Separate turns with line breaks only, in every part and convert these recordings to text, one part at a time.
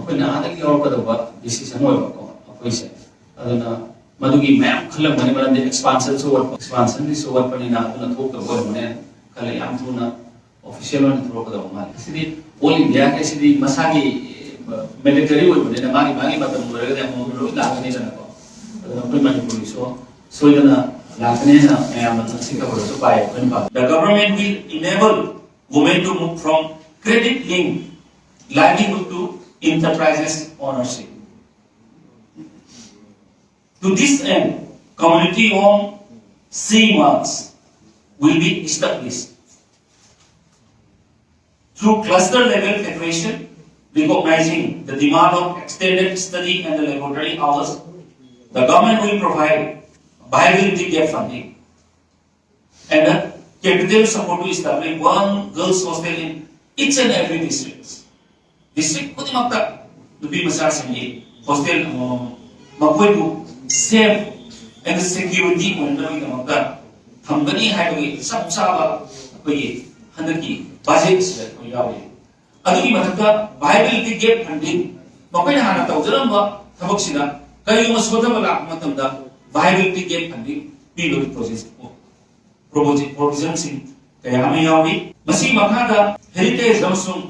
ꯑꯩꯈꯣꯏꯅ ꯑꯥꯗꯒꯤ ꯂꯧꯔꯛꯀꯗꯧꯕ ꯗꯤꯁꯤꯖꯟ ꯑꯣꯏꯕꯀꯣ ꯑꯩꯈꯣꯏꯁꯦ ꯑꯗꯨꯅ ꯃꯗꯨꯒꯤ ꯃꯌꯥꯝ ꯈꯜꯂꯝꯒꯅꯤ ꯃꯔꯝꯗꯤ ꯑꯦꯛꯁꯄꯥꯟꯁꯟꯁꯨ ꯋꯥꯠꯄ ꯑꯦꯛꯁꯄꯥꯟꯁꯟꯁꯨ ꯋꯥꯠꯄꯅꯤꯅ ꯑꯗꯨꯅ ꯊꯣꯛꯇꯕ ꯑꯣꯏꯔꯝꯒꯅꯤ ꯈꯜꯂꯦ ꯌꯥꯝ ꯊꯨꯅ ꯑꯣꯐꯤꯁꯤꯌꯦꯜ ꯑꯣꯏꯅ ꯊꯣꯛꯂꯛꯀꯗꯧꯕ ꯃꯥꯜꯂꯦ ꯁꯤꯗꯤ ꯑꯣꯜ ꯏꯟꯗꯤꯌꯥꯒꯤ ꯁꯤꯗꯤ ꯃꯁꯥꯒꯤ ꯃꯦꯟꯗꯦꯇꯔꯤ ꯑꯣꯏꯕꯅꯤꯅ ꯃꯥꯒꯤ ꯃꯇꯝ ꯂꯣꯏꯔꯒꯗꯤ ꯑꯃꯨꯛ ꯂꯣꯏ ꯂꯥꯛꯀꯅꯤꯗꯅꯀꯣ ꯑꯗꯨꯅ ꯑꯩꯈꯣꯏ ꯃꯅꯤꯄꯨꯔꯒꯤꯁꯨ ꯁꯣꯏꯗꯅ ꯂꯥꯛꯀꯅꯤꯅ ꯃꯌꯥꯝꯅ ꯉꯁꯤ ꯈꯕꯔꯗꯁꯨ ꯄꯥꯏ ꯑꯩꯈꯣꯏꯅ ꯄꯥꯏ The government will enable women to move from credit linked livelihood to enterprises ownership. To this end, community-owned CMARCs will be established. Through cluster-level federation, recognizing the demand of extended study and the laboratory hours, the government will provide viability gap funding and a capital support to establish one girls' hostel in each and every district. District khudimaqta nupi masasingi hostel makoibu safe and security oinabagidamaqta thambani haibagi sabsaba akoi handaki budget se yawi adugi mathakta viability gap funding makoina hana tawjaramba thabaksina kayuma sodaba lak matamda viability gap funding pilo provisions kaya ami yawi masi makhada heritage amasung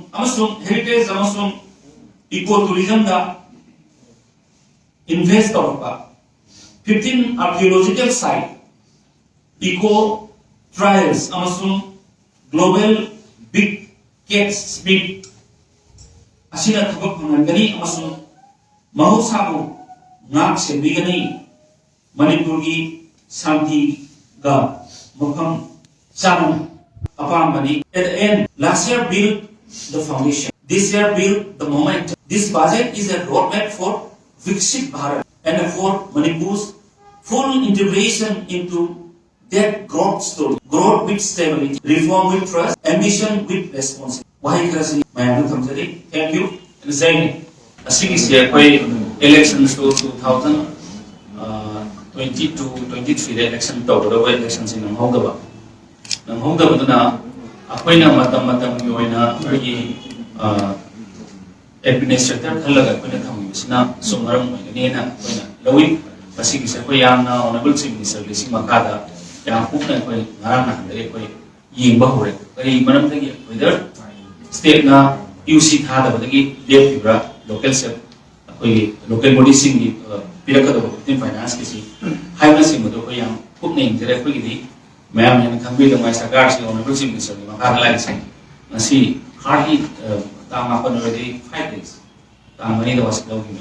ecotourism da invest tawpa 15 archaeological site eco trials amasung global big cat speed asina thabak mangani amasung mahusabu ngak sembigani manipurgi santi ga mukam saman apambani at the end last year built the foundation this year built the momentum this budget is a roadmap for Viksit Bharat and for Manipur's full integration into that growth story growth with stability reform with trust ambition with responsibility why krasi mayam thamjari thank you and saying asigi se koi elections to 2022-23 the election tawda wa elections in hogaba duna akoina matam gi oina gi administrator khalaga akoina thamibisina sumaram oinena akoina lawi asigi se koi yamna honorable chief minister lising makada yang pukna koi ngarang na handre koi yingba hore kari maram tagi whether state na UC thada badagi lepibra local set koi local body sing pirakada tin finance kisi haina sing do koi yang pukna ingre koi gi mayam yan khambi da mai sarkar si honorable chief minister ni makada lai sing nasi hardly tama pa already 5 days tama ni da was low gi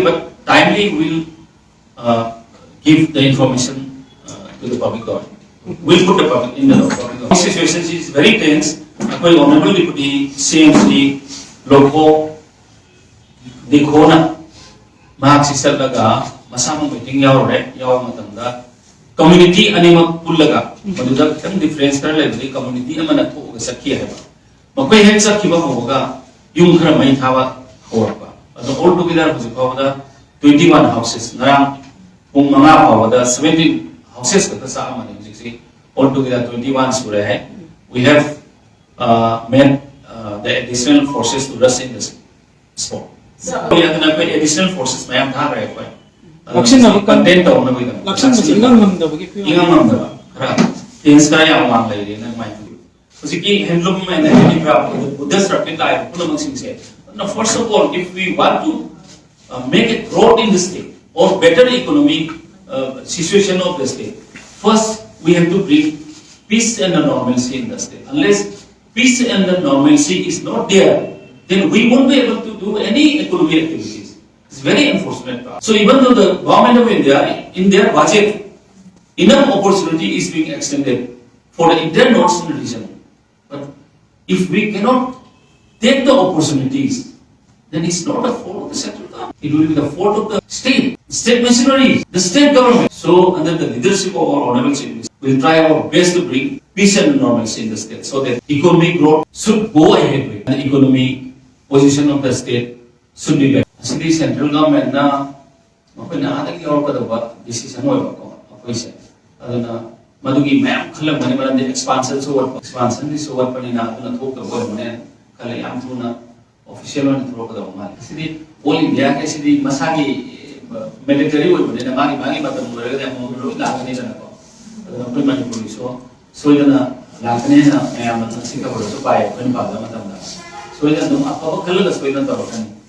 but timely will give the information to the public government. We'll put the public in the public government. This situation is very tense. Akoi honorable deputy CMC logo dikhona mahak sisal laga masamang meeting yaure yaw matamda community anima pullaga maduda kitang difference kar le community amana thoga sakhi hai makoi hek sakhi ba hoga yung khara mai thawa horpa ado all together hojikawda 21 houses narang kung mga pawada 17 houses kata sa amani music altogether 21 sura hai we have made the additional forces to rush in this sport so yeah na pwede additional forces mayam tha rahe koi lakshan na content to na bida lakshan ingang mamda bagi ingang mamda kara things kara ya wang lai re na mai usiki handloom and handicraft buddhist replica ai pula maksing se now first of all if we want to make it growth in the state or better economic situation of the state. First, we have to bring peace and normalcy in the state. Unless peace and normalcy is not there, then we won't be able to do any economic activities. It's very unfortunate. So even though the government of India, in their budget, enough opportunity is being extended for the entire northern region. But if we cannot take the opportunities, then it's not the fault of the central government. It will be the fault of the state machinery, the state government. So under the leadership of our honorable chief minister, we'll try our best to bring peace and normalcy in the state so that economic growth should go ahead with the economic position of the state should be better. City central government na makoina adagi lawrkadaba decision oibako akoise aduna madugi mayam khalamani maramde expansion so what panina aduna thokta boy mane kala yam thuna official on through the man. City, all India, City, Masagi, military would in a magi, but the Murray, the Muru, Lakanina, the Manipuri, so the Lakanina, I am a Singapore, so by Penpada, so the Apollo color, the Sweden.